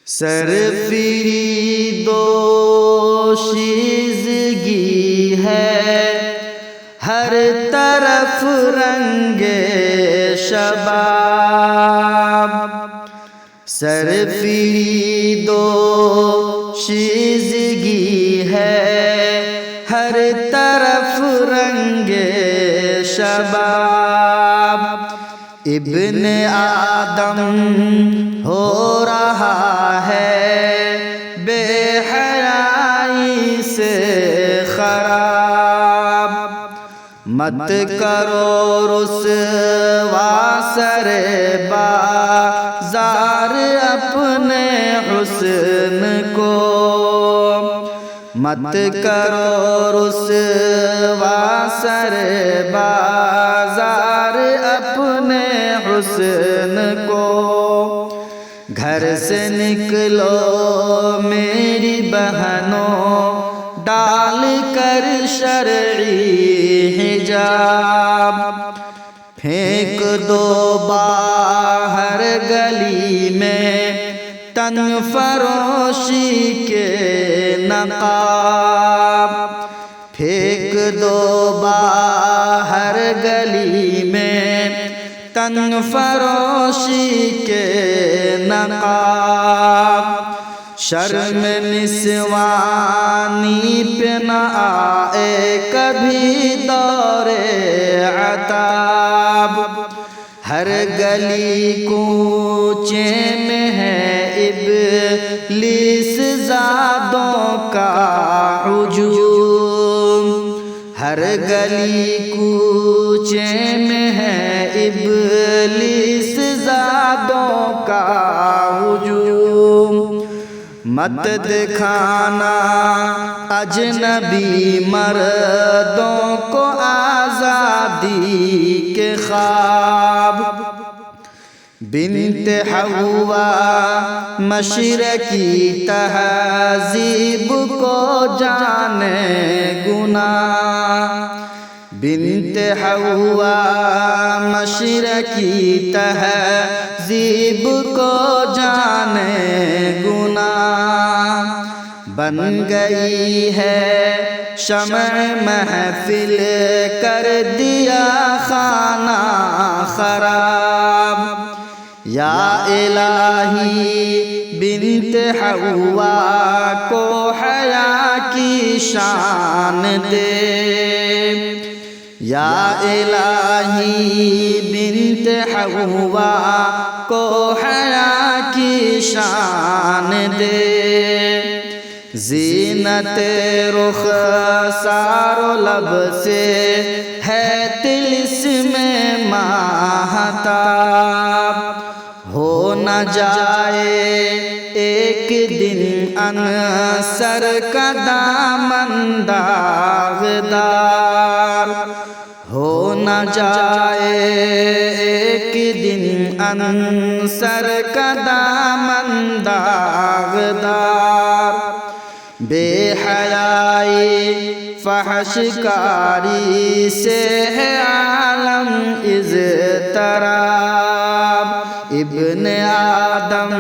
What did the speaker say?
سرفری دوشیزگی ہے، ہر طرف رنگ شباب. سرفری دوشیزگی ہے، ہر طرف رنگ شباب. ابن آدم ہو رہا ہے بے حیائی سے خراب. مت کرو رسوا سر بازار اپنے حسن کو، مت کرو رسوا سر بازار اپنے حسن کو. گھر سے نکلو میری بہنوں، ڈال کر شرعی حجاب. پھینک دو باہر گلی میں تن فروشی کے نقاب. پھینک دو باہر گلی میں تن فروشی کے نقاب. شرم نسوانی پہ نہ آئے کبھی دور عتاب. ہر گلی کوچے میں ہے ابلیس زادوں کا ہجوم. ہر گلی کوچے میں ہے ابلیس زادوں کا ہجوم. مت دکھانا اجنبی مردوں کو آزادی کے خواب. بنت حوا مشرقی تہذیب کو جانے گناہ. بنت حوا مشرقی تہذیب کو جانے گناہ. بن گئی ہے شمع محفل، کر دیا خانہ خراب. یا الہی بنت حوا کو حیا کی شان دے. یا الہی بنت حوا کو حیا کی شان دے. زینت رخسار و لب سے ہے طلسم ماہتاب. ہو نہ جائے ایک دن انصر کا دامن داغدار. ہو نہ جائے ایک دن انصر کا دامن داغدار. بے حیائی فحش کاری سے ہے عالم اضطراب. ابن آدم